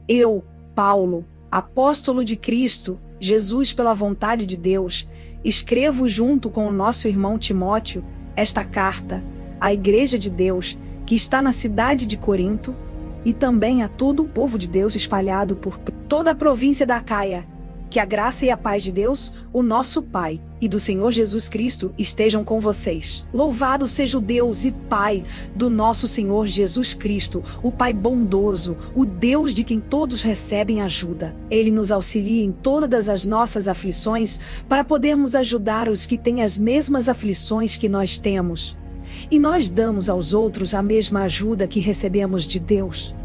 Eu, Paulo, apóstolo de Cristo Jesus pela vontade de Deus, escrevo junto com o nosso irmão Timóteo esta carta à Igreja de Deus que está na cidade de Corinto e também a todo o povo de Deus espalhado por toda a província da Acaia. Que a graça e a paz de Deus, o nosso Pai, e do Senhor Jesus Cristo estejam com vocês. Louvado seja o Deus e Pai do nosso Senhor Jesus Cristo, o Pai bondoso, o Deus de quem todos recebem ajuda. Ele nos auxilia em todas as nossas aflições para podermos ajudar os que têm as mesmas aflições que nós temos. E nós damos aos outros a mesma ajuda que recebemos de Deus.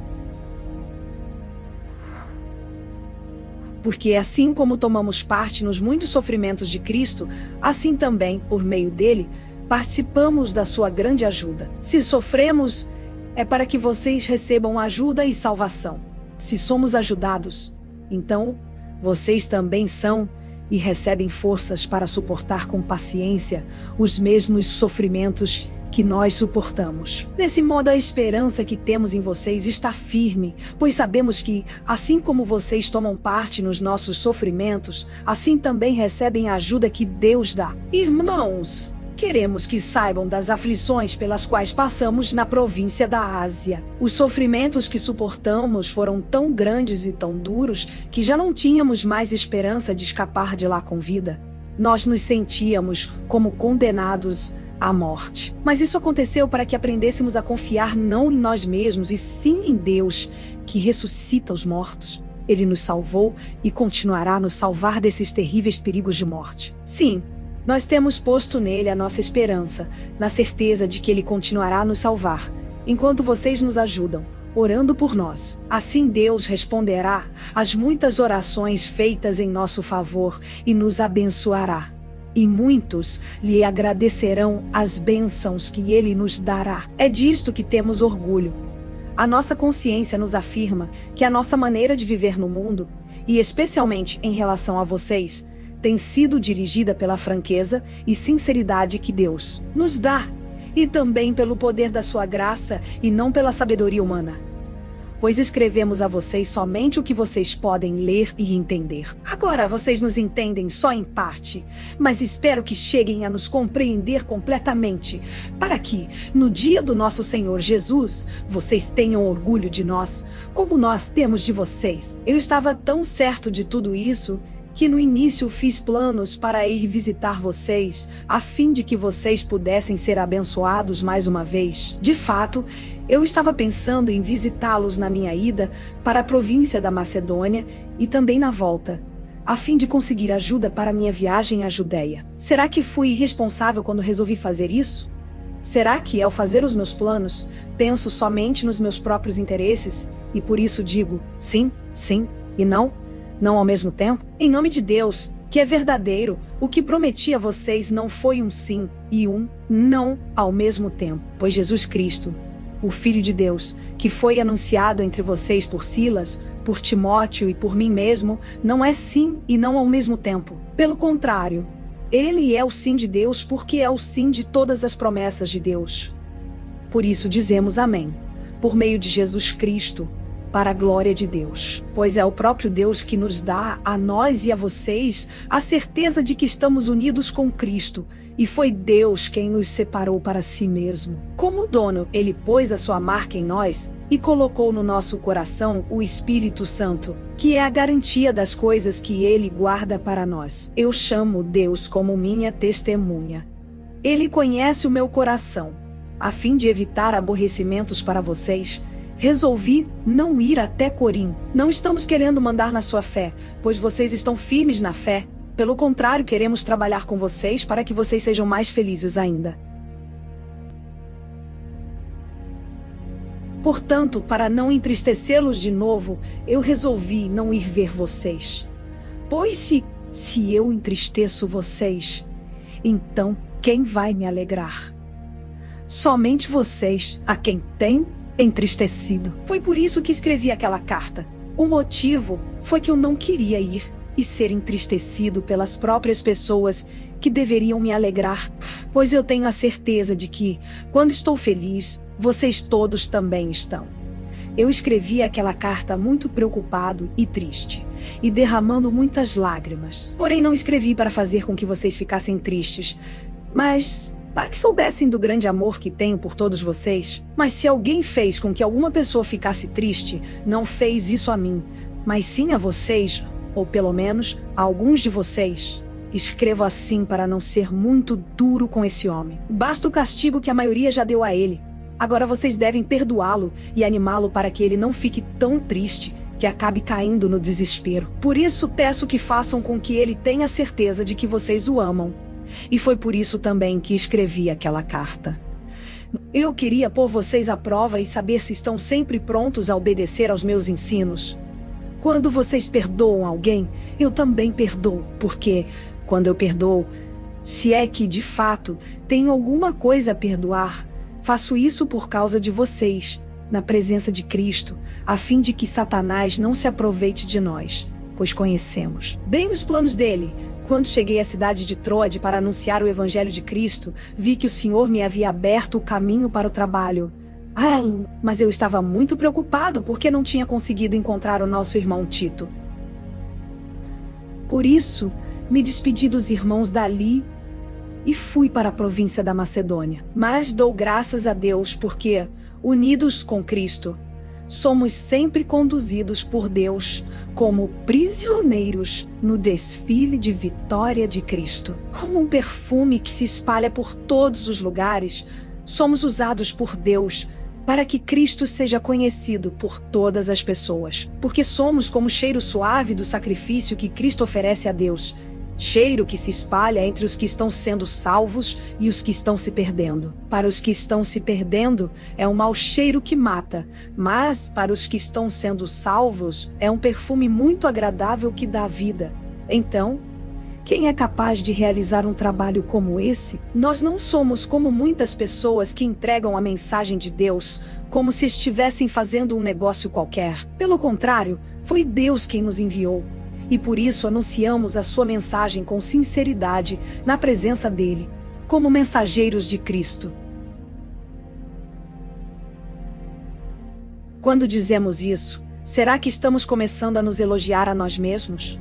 Porque assim como tomamos parte nos muitos sofrimentos de Cristo, assim também, por meio dele, participamos da sua grande ajuda. Se sofremos, é para que vocês recebam ajuda e salvação. Se somos ajudados, então, vocês também são e recebem forças para suportar com paciência os mesmos sofrimentos que nós suportamos. Desse modo, a esperança que temos em vocês está firme, pois sabemos que, assim como vocês tomam parte nos nossos sofrimentos, assim também recebem a ajuda que Deus dá. Irmãos, queremos que saibam das aflições pelas quais passamos na província da Ásia. Os sofrimentos que suportamos foram tão grandes e tão duros que já não tínhamos mais esperança de escapar de lá com vida. Nós nos sentíamos como condenados à morte. Mas isso aconteceu para que aprendêssemos a confiar não em nós mesmos, e sim em Deus, que ressuscita os mortos. Ele nos salvou e continuará a nos salvar desses terríveis perigos de morte. Sim, nós temos posto nele a nossa esperança, na certeza de que ele continuará a nos salvar, enquanto vocês nos ajudam, orando por nós. Assim Deus responderá às muitas orações feitas em nosso favor e nos abençoará. E muitos lhe agradecerão as bênçãos que ele nos dará. É disto que temos orgulho. A nossa consciência nos afirma que a nossa maneira de viver no mundo, e especialmente em relação a vocês, tem sido dirigida pela franqueza e sinceridade que Deus nos dá, e também pelo poder da sua graça e não pela sabedoria humana. Pois escrevemos a vocês somente o que vocês podem ler e entender. Agora vocês nos entendem só em parte, mas espero que cheguem a nos compreender completamente, para que, no dia do nosso Senhor Jesus, vocês tenham orgulho de nós, como nós temos de vocês. Eu estava tão certo de tudo isso, que no início fiz planos para ir visitar vocês, a fim de que vocês pudessem ser abençoados mais uma vez. De fato, eu estava pensando em visitá-los na minha ida para a província da Macedônia e também na volta, a fim de conseguir ajuda para minha viagem à Judéia. Será que fui irresponsável quando resolvi fazer isso? Será que, ao fazer os meus planos, penso somente nos meus próprios interesses e por isso digo sim, sim e não? Não ao mesmo tempo? Em nome de Deus, que é verdadeiro, o que prometi a vocês não foi um sim e um não ao mesmo tempo. Pois Jesus Cristo, o Filho de Deus, que foi anunciado entre vocês por Silas, por Timóteo e por mim mesmo, não é sim e não ao mesmo tempo. Pelo contrário, ele é o sim de Deus porque é o sim de todas as promessas de Deus. Por isso dizemos amém, por meio de Jesus Cristo, para a glória de Deus. Pois é o próprio Deus que nos dá, a nós e a vocês, a certeza de que estamos unidos com Cristo, e foi Deus quem nos separou para si mesmo. Como dono, ele pôs a sua marca em nós e colocou no nosso coração o Espírito Santo, que é a garantia das coisas que ele guarda para nós. Eu chamo Deus como minha testemunha. Ele conhece o meu coração. A fim de evitar aborrecimentos para vocês, resolvi não ir até Corinto. Não estamos querendo mandar na sua fé, pois vocês estão firmes na fé. Pelo contrário, queremos trabalhar com vocês para que vocês sejam mais felizes ainda. Portanto, para não entristecê-los de novo, eu resolvi não ir ver vocês. Pois se eu entristeço vocês, então quem vai me alegrar? Somente vocês, a quem tem entristecido. Foi por isso que escrevi aquela carta. O motivo foi que eu não queria ir e ser entristecido pelas próprias pessoas que deveriam me alegrar, pois eu tenho a certeza de que, quando estou feliz, vocês todos também estão. Eu escrevi aquela carta muito preocupado e triste, e derramando muitas lágrimas. Porém, não escrevi para fazer com que vocês ficassem tristes, mas para que soubessem do grande amor que tenho por todos vocês. Mas se alguém fez com que alguma pessoa ficasse triste, não fez isso a mim, mas sim a vocês, ou pelo menos a alguns de vocês. Escrevo assim para não ser muito duro com esse homem. Basta o castigo que a maioria já deu a ele. Agora vocês devem perdoá-lo e animá-lo para que ele não fique tão triste que acabe caindo no desespero. Por isso peço que façam com que ele tenha certeza de que vocês o amam. E foi por isso também que escrevi aquela carta. Eu queria pôr vocês à prova e saber se estão sempre prontos a obedecer aos meus ensinos. Quando vocês perdoam alguém, eu também perdoo, porque quando eu perdoo, se é que de fato tenho alguma coisa a perdoar, faço isso por causa de vocês, na presença de Cristo, a fim de que Satanás não se aproveite de nós, pois conhecemos bem os planos dele. Quando cheguei à cidade de Troade para anunciar o Evangelho de Cristo, vi que o Senhor me havia aberto o caminho para o trabalho. Mas eu estava muito preocupado porque não tinha conseguido encontrar o nosso irmão Tito. Por isso, me despedi dos irmãos dali e fui para a província da Macedônia. Mas dou graças a Deus porque, unidos com Cristo, somos sempre conduzidos por Deus como prisioneiros no desfile de vitória de Cristo. Como um perfume que se espalha por todos os lugares, somos usados por Deus para que Cristo seja conhecido por todas as pessoas. Porque somos como o cheiro suave do sacrifício que Cristo oferece a Deus. Cheiro que se espalha entre os que estão sendo salvos e os que estão se perdendo. Para os que estão se perdendo, é um mau cheiro que mata, mas para os que estão sendo salvos, é um perfume muito agradável que dá vida. Então, quem é capaz de realizar um trabalho como esse? Nós não somos como muitas pessoas que entregam a mensagem de Deus como se estivessem fazendo um negócio qualquer. Pelo contrário, foi Deus quem nos enviou. E por isso anunciamos a sua mensagem com sinceridade, na presença dele, como mensageiros de Cristo. Quando dizemos isso, será que estamos começando a nos elogiar a nós mesmos?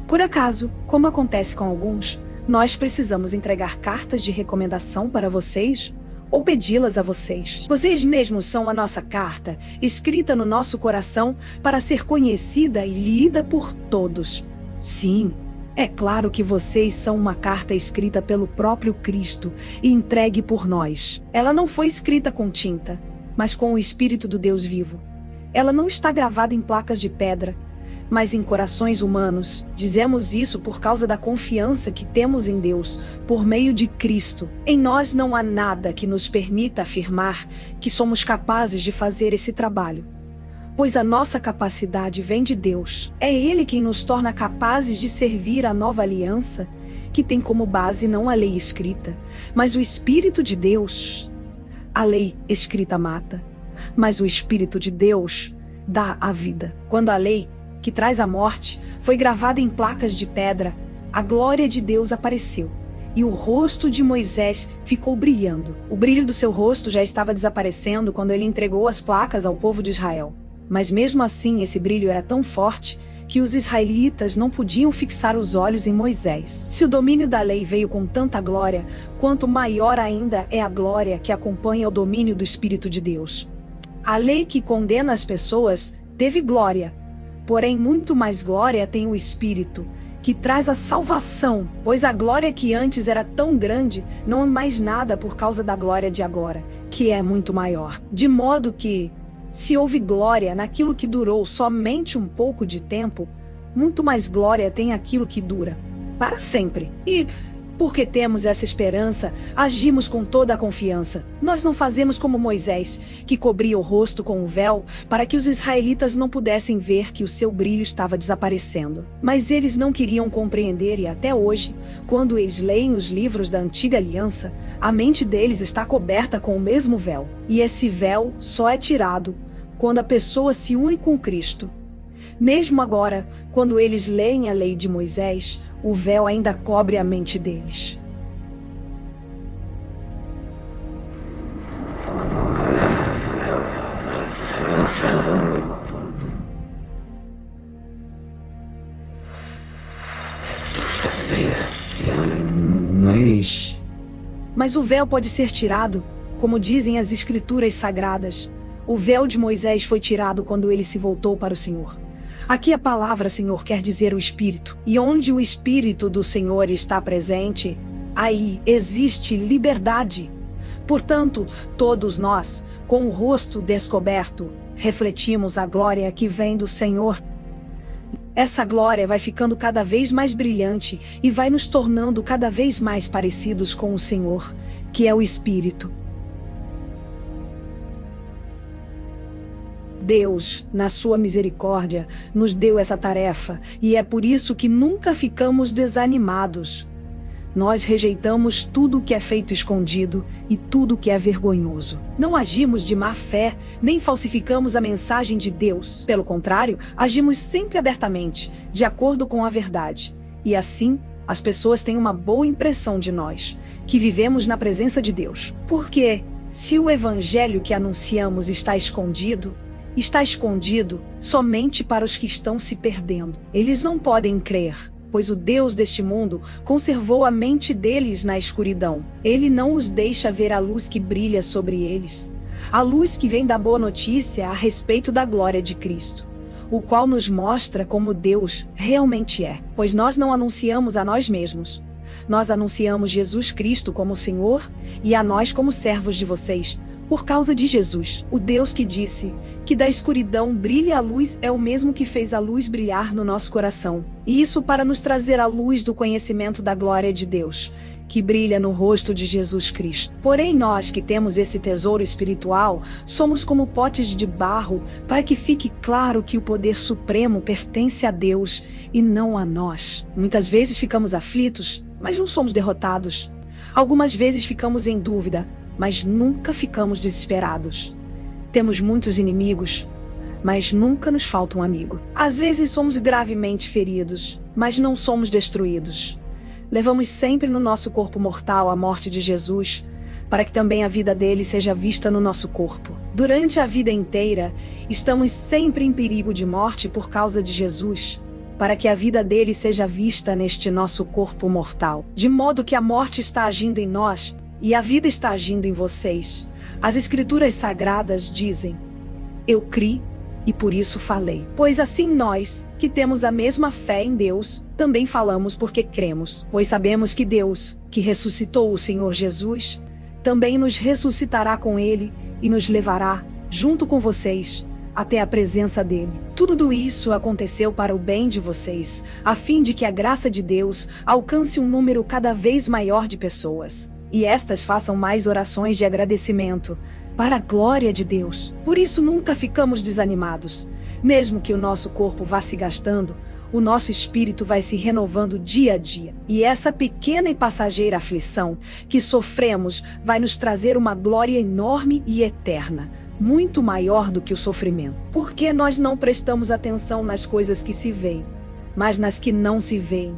Por acaso, como acontece com alguns, nós precisamos entregar cartas de recomendação para vocês? Ou pedi-las a vocês? Vocês mesmos são a nossa carta, escrita no nosso coração para ser conhecida e lida por todos. Sim, é claro que vocês são uma carta escrita pelo próprio Cristo e entregue por nós. Ela não foi escrita com tinta, mas com o Espírito do Deus vivo. Ela não está gravada em placas de pedra, mas em corações humanos. Dizemos isso por causa da confiança que temos em Deus, por meio de Cristo. Em nós não há nada que nos permita afirmar que somos capazes de fazer esse trabalho, pois a nossa capacidade vem de Deus. É Ele quem nos torna capazes de servir a nova aliança, que tem como base não a lei escrita, mas o Espírito de Deus. A lei escrita mata, mas o Espírito de Deus dá a vida. Quando a lei, que traz a morte, foi gravada em placas de pedra, a glória de Deus apareceu, e o rosto de Moisés ficou brilhando. O brilho do seu rosto já estava desaparecendo quando ele entregou as placas ao povo de Israel. Mas mesmo assim esse brilho era tão forte que os israelitas não podiam fixar os olhos em Moisés. Se o domínio da lei veio com tanta glória, quanto maior ainda é a glória que acompanha o domínio do Espírito de Deus. A lei que condena as pessoas teve glória, porém muito mais glória tem o Espírito, que traz a salvação, pois a glória que antes era tão grande não é mais nada por causa da glória de agora, que é muito maior. De modo que, se houve glória naquilo que durou somente um pouco de tempo, muito mais glória tem aquilo que dura para sempre. E, porque temos essa esperança, agimos com toda a confiança. Nós não fazemos como Moisés, que cobria o rosto com um véu, para que os israelitas não pudessem ver que o seu brilho estava desaparecendo. Mas eles não queriam compreender e até hoje, quando eles leem os livros da Antiga Aliança, a mente deles está coberta com o mesmo véu. E esse véu só é tirado quando a pessoa se une com Cristo. Mesmo agora, quando eles leem a lei de Moisés, o véu ainda cobre a mente deles. Mas o véu pode ser tirado, como dizem as Escrituras Sagradas. O véu de Moisés foi tirado quando ele se voltou para o Senhor. Aqui a palavra Senhor quer dizer o Espírito. E onde o Espírito do Senhor está presente, aí existe liberdade. Portanto, todos nós, com o rosto descoberto, refletimos a glória que vem do Senhor. Essa glória vai ficando cada vez mais brilhante e vai nos tornando cada vez mais parecidos com o Senhor, que é o Espírito. Deus, na sua misericórdia, nos deu essa tarefa, e é por isso que nunca ficamos desanimados. Nós rejeitamos tudo que é feito escondido e tudo que é vergonhoso. Não agimos de má fé, nem falsificamos a mensagem de Deus. Pelo contrário, agimos sempre abertamente, de acordo com a verdade. E assim, as pessoas têm uma boa impressão de nós, que vivemos na presença de Deus. Porque, se o evangelho que anunciamos está escondido somente para os que estão se perdendo. Eles não podem crer, pois o Deus deste mundo conservou a mente deles na escuridão. Ele não os deixa ver a luz que brilha sobre eles, a luz que vem da boa notícia a respeito da glória de Cristo, o qual nos mostra como Deus realmente é. Pois nós não anunciamos a nós mesmos. Nós anunciamos Jesus Cristo como Senhor e a nós como servos de vocês, por causa de Jesus. O Deus que disse que da escuridão brilhe a luz é o mesmo que fez a luz brilhar no nosso coração. E isso para nos trazer a luz do conhecimento da glória de Deus, que brilha no rosto de Jesus Cristo. Porém nós que temos esse tesouro espiritual, somos como potes de barro, para que fique claro que o poder supremo pertence a Deus e não a nós. Muitas vezes ficamos aflitos, mas não somos derrotados. Algumas vezes ficamos em dúvida, mas nunca ficamos desesperados. Temos muitos inimigos, mas nunca nos falta um amigo. Às vezes somos gravemente feridos, mas não somos destruídos. Levamos sempre no nosso corpo mortal a morte de Jesus, para que também a vida dele seja vista no nosso corpo. Durante a vida inteira, estamos sempre em perigo de morte por causa de Jesus, para que a vida dele seja vista neste nosso corpo mortal. De modo que a morte está agindo em nós, e a vida está agindo em vocês. As Escrituras Sagradas dizem: eu criei e por isso falei. Pois assim nós, que temos a mesma fé em Deus, também falamos porque cremos. Pois sabemos que Deus, que ressuscitou o Senhor Jesus, também nos ressuscitará com ele e nos levará, junto com vocês, até a presença dele. Tudo isso aconteceu para o bem de vocês, a fim de que a graça de Deus alcance um número cada vez maior de pessoas. E estas façam mais orações de agradecimento, para a glória de Deus. Por isso nunca ficamos desanimados. Mesmo que o nosso corpo vá se gastando, o nosso espírito vai se renovando dia a dia. E essa pequena e passageira aflição que sofremos vai nos trazer uma glória enorme e eterna, muito maior do que o sofrimento. Porque nós não prestamos atenção nas coisas que se veem, mas nas que não se veem.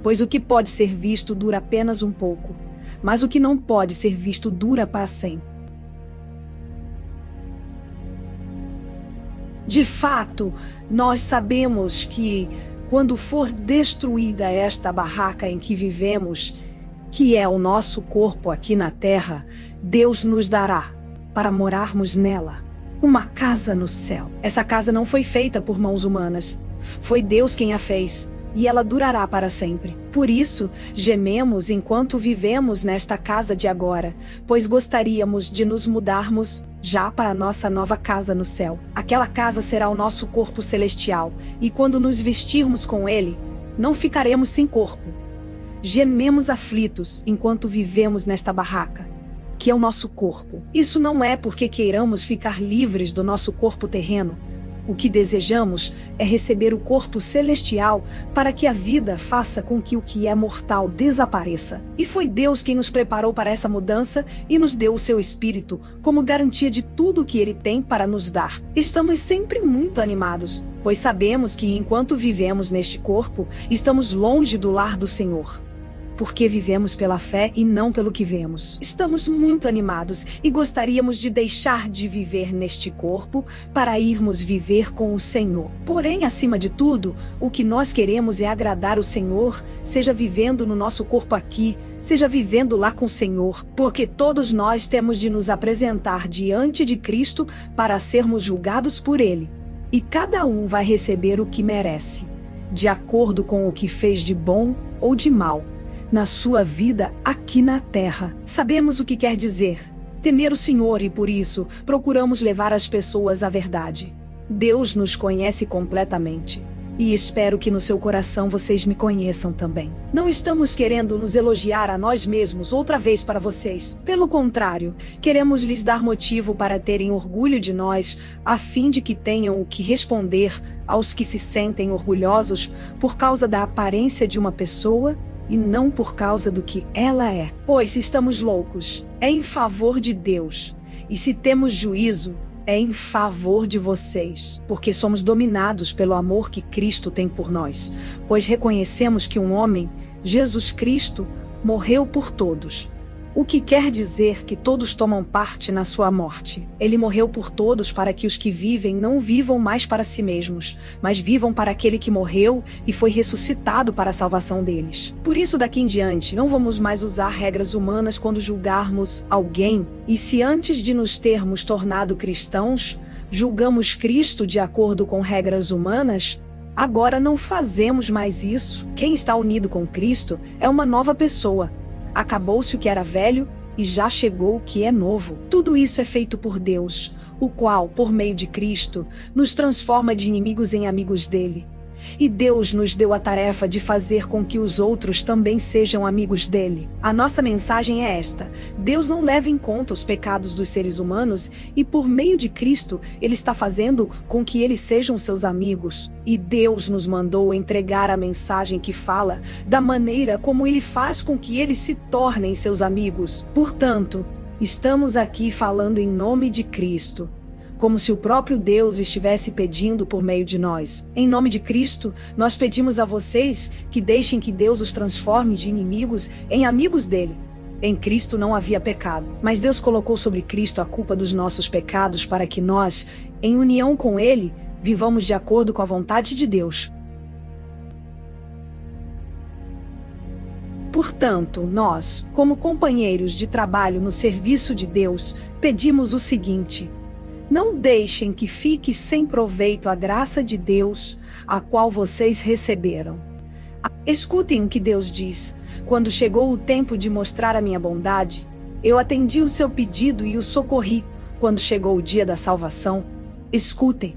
Pois o que pode ser visto dura apenas um pouco, mas o que não pode ser visto dura para sempre. De fato, nós sabemos que, quando for destruída esta barraca em que vivemos, que é o nosso corpo aqui na terra, Deus nos dará, para morarmos nela, uma casa no céu. Essa casa não foi feita por mãos humanas, foi Deus quem a fez. E ela durará para sempre. Por isso, gememos enquanto vivemos nesta casa de agora, pois gostaríamos de nos mudarmos já para a nossa nova casa no céu. Aquela casa será o nosso corpo celestial, e quando nos vestirmos com ele, não ficaremos sem corpo. Gememos aflitos enquanto vivemos nesta barraca, que é o nosso corpo. Isso não é porque queiramos ficar livres do nosso corpo terreno. O que desejamos é receber o corpo celestial para que a vida faça com que o que é mortal desapareça. E foi Deus quem nos preparou para essa mudança e nos deu o seu Espírito como garantia de tudo o que Ele tem para nos dar. Estamos sempre muito animados, pois sabemos que enquanto vivemos neste corpo, estamos longe do lar do Senhor. porque vivemos pela fé e não pelo que vemos. Estamos muito animados e gostaríamos de deixar de viver neste corpo para irmos viver com o Senhor. Porém, acima de tudo, o que nós queremos é agradar o Senhor, seja vivendo no nosso corpo aqui, seja vivendo lá com o Senhor, porque todos nós temos de nos apresentar diante de Cristo para sermos julgados por Ele. E cada um vai receber o que merece, de acordo com o que fez de bom ou de mal na sua vida aqui na terra. Sabemos o que quer dizer temer o Senhor e por isso procuramos levar as pessoas à verdade. Deus nos conhece completamente e espero que no seu coração vocês me conheçam também. Não estamos querendo nos elogiar a nós mesmos outra vez para vocês. Pelo contrário, queremos lhes dar motivo para terem orgulho de nós, a fim de que tenham o que responder aos que se sentem orgulhosos por causa da aparência de uma pessoa e não por causa do que ela é. Pois se estamos loucos, é em favor de Deus. E se temos juízo, é em favor de vocês, porque somos dominados pelo amor que Cristo tem por nós, pois reconhecemos que um homem, Jesus Cristo, morreu por todos. O que quer dizer que todos tomam parte na sua morte. Ele morreu por todos para que os que vivem não vivam mais para si mesmos, mas vivam para aquele que morreu e foi ressuscitado para a salvação deles. Por isso, daqui em diante, não vamos mais usar regras humanas quando julgarmos alguém, e se antes de nos termos tornado cristãos, julgamos Cristo de acordo com regras humanas, agora não fazemos mais isso. Quem está unido com Cristo é uma nova pessoa. Acabou-se o que era velho e já chegou o que é novo. Tudo isso é feito por Deus, o qual, por meio de Cristo, nos transforma de inimigos em amigos dele. E Deus nos deu a tarefa de fazer com que os outros também sejam amigos dele. A nossa mensagem é esta: Deus não leva em conta os pecados dos seres humanos e por meio de Cristo, Ele está fazendo com que eles sejam seus amigos. E Deus nos mandou entregar a mensagem que fala da maneira como Ele faz com que eles se tornem seus amigos. Portanto, estamos aqui falando em nome de Cristo, como se o próprio Deus estivesse pedindo por meio de nós. Em nome de Cristo, nós pedimos a vocês que deixem que Deus os transforme de inimigos em amigos dele. Em Cristo não havia pecado, mas Deus colocou sobre Cristo a culpa dos nossos pecados para que nós, em união com Ele, vivamos de acordo com a vontade de Deus. Portanto, nós, como companheiros de trabalho no serviço de Deus, pedimos o seguinte: não deixem que fique sem proveito a graça de Deus, a qual vocês receberam. Escutem o que Deus diz: quando chegou o tempo de mostrar a minha bondade, eu atendi o seu pedido e o socorri. Quando chegou o dia da salvação, escutem.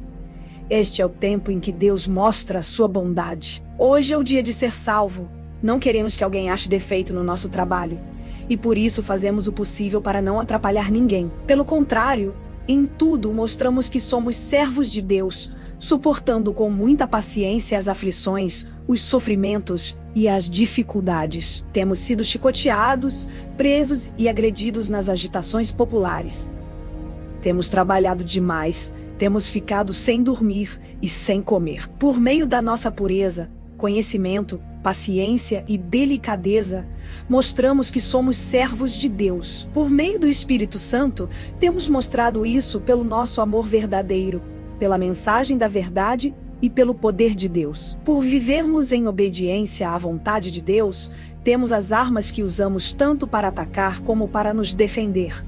Este é o tempo em que Deus mostra a sua bondade. Hoje é o dia de ser salvo. Não queremos que alguém ache defeito no nosso trabalho, e por isso fazemos o possível para não atrapalhar ninguém. Pelo contrário, em tudo mostramos que somos servos de Deus, suportando com muita paciência as aflições, os sofrimentos e as dificuldades. Temos sido chicoteados, presos e agredidos nas agitações populares. Temos trabalhado demais, temos ficado sem dormir e sem comer. Por meio da nossa pureza, conhecimento, paciência e delicadeza, mostramos que somos servos de Deus. Por meio do Espírito Santo, temos mostrado isso pelo nosso amor verdadeiro, pela mensagem da verdade e pelo poder de Deus. Por vivermos em obediência à vontade de Deus, temos as armas que usamos tanto para atacar como para nos defender.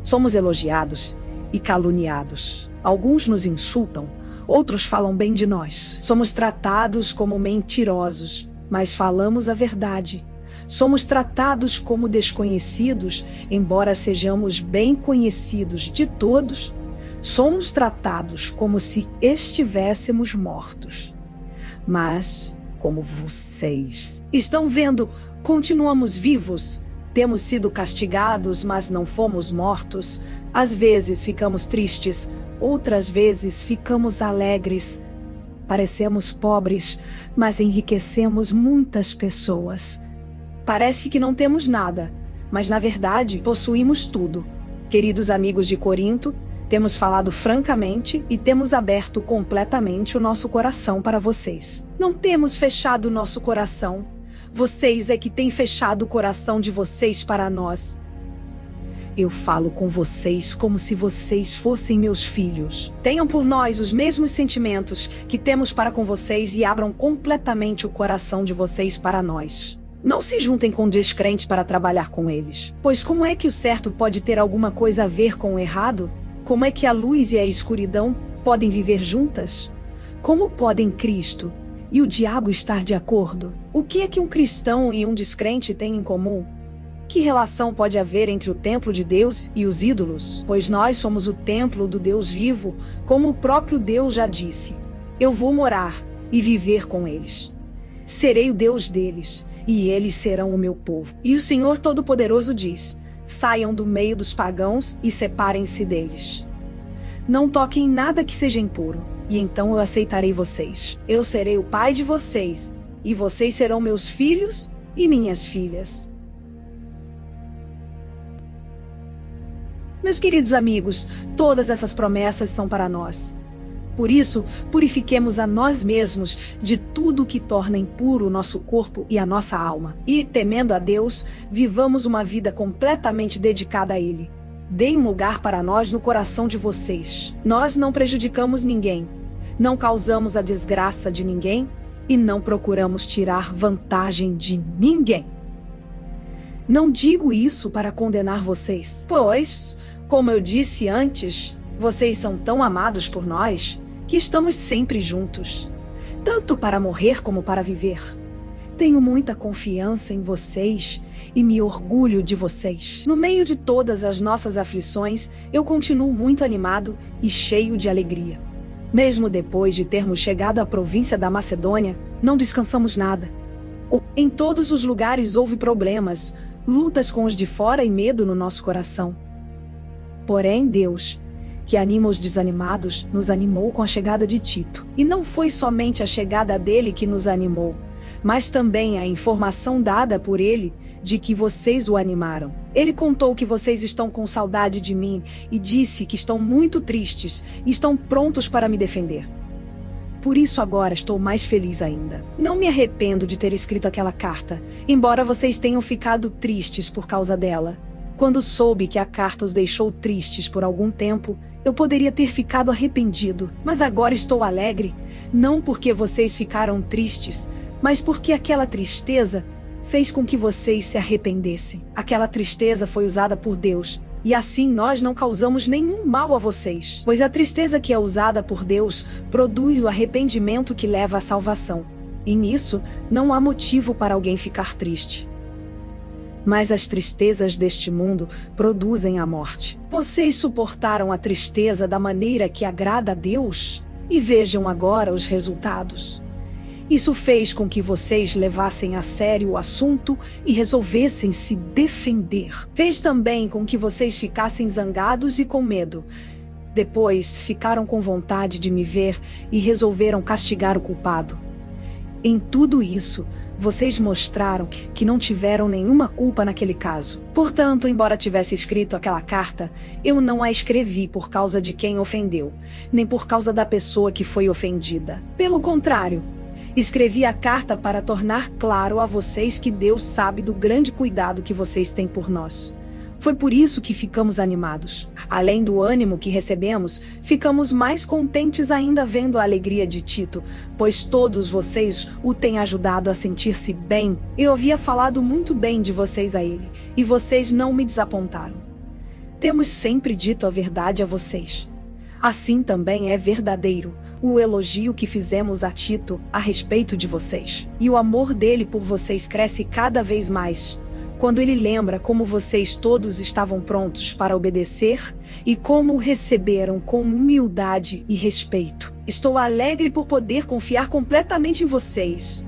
Somos elogiados e caluniados. Alguns nos insultam, outros falam bem de nós. Somos tratados como mentirosos, mas falamos a verdade. Somos tratados como desconhecidos, embora sejamos bem conhecidos de todos. Somos tratados como se estivéssemos mortos. Mas, como vocês estão vendo, continuamos vivos. Temos sido castigados, mas não fomos mortos. Às vezes ficamos tristes, outras vezes ficamos alegres. Parecemos pobres, mas enriquecemos muitas pessoas. Parece que não temos nada, mas na verdade possuímos tudo. Queridos amigos de Corinto, temos falado francamente e temos aberto completamente o nosso coração para vocês. Não temos fechado o nosso coração. Vocês é que têm fechado o coração de vocês para nós. Eu falo com vocês como se vocês fossem meus filhos. Tenham por nós os mesmos sentimentos que temos para com vocês e abram completamente o coração de vocês para nós. Não se juntem com descrentes para trabalhar com eles. Pois como é que o certo pode ter alguma coisa a ver com o errado? Como é que a luz e a escuridão podem viver juntas? Como podem Cristo e o diabo estar de acordo? O que é que um cristão e um descrente têm em comum? Que relação pode haver entre o templo de Deus e os ídolos? Pois nós somos o templo do Deus vivo, como o próprio Deus já disse. Eu vou morar e viver com eles. Serei o Deus deles, e eles serão o meu povo. E o Senhor Todo-Poderoso diz: saiam do meio dos pagãos e separem-se deles. Não toquem nada que seja impuro, e então eu aceitarei vocês. Eu serei o pai de vocês, e vocês serão meus filhos e minhas filhas. Meus queridos amigos, todas essas promessas são para nós. Por isso, purifiquemos a nós mesmos de tudo que torna impuro o nosso corpo e a nossa alma. E, temendo a Deus, vivamos uma vida completamente dedicada a Ele. Deem um lugar para nós no coração de vocês. Nós não prejudicamos ninguém, não causamos a desgraça de ninguém e não procuramos tirar vantagem de ninguém. Não digo isso para condenar vocês, pois, como eu disse antes, vocês são tão amados por nós que estamos sempre juntos, tanto para morrer como para viver. Tenho muita confiança em vocês e me orgulho de vocês. No meio de todas as nossas aflições, eu continuo muito animado e cheio de alegria. Mesmo depois de termos chegado à província da Macedônia, não descansamos nada. Em todos os lugares houve problemas, lutas com os de fora e medo no nosso coração. Porém, Deus, que anima os desanimados, nos animou com a chegada de Tito. E não foi somente a chegada dele que nos animou, mas também a informação dada por ele de que vocês o animaram. Ele contou que vocês estão com saudade de mim e disse que estão muito tristes e estão prontos para me defender. Por isso agora estou mais feliz ainda. Não me arrependo de ter escrito aquela carta, embora vocês tenham ficado tristes por causa dela. Quando soube que a carta os deixou tristes por algum tempo, eu poderia ter ficado arrependido, mas agora estou alegre, não porque vocês ficaram tristes, mas porque aquela tristeza fez com que vocês se arrependessem. Aquela tristeza foi usada por Deus, e assim nós não causamos nenhum mal a vocês, pois a tristeza que é usada por Deus produz o arrependimento que leva à salvação. E nisso, não há motivo para alguém ficar triste. Mas as tristezas deste mundo produzem a morte. Vocês suportaram a tristeza da maneira que agrada a Deus? E vejam agora os resultados. Isso fez com que vocês levassem a sério o assunto e resolvessem se defender. Fez também com que vocês ficassem zangados e com medo. Depois, ficaram com vontade de me ver e resolveram castigar o culpado. Em tudo isso, vocês mostraram que não tiveram nenhuma culpa naquele caso. Portanto, embora tivesse escrito aquela carta, eu não a escrevi por causa de quem ofendeu, nem por causa da pessoa que foi ofendida. Pelo contrário, escrevi a carta para tornar claro a vocês que Deus sabe do grande cuidado que vocês têm por nós. Foi por isso que ficamos animados. Além do ânimo que recebemos, ficamos mais contentes ainda vendo a alegria de Tito, pois todos vocês o têm ajudado a sentir-se bem. Eu havia falado muito bem de vocês a ele, e vocês não me desapontaram. Temos sempre dito a verdade a vocês. Assim também é verdadeiro o elogio que fizemos a Tito a respeito de vocês. E o amor dele por vocês cresce cada vez mais, quando ele lembra como vocês todos estavam prontos para obedecer e como o receberam com humildade e respeito. Estou alegre por poder confiar completamente em vocês.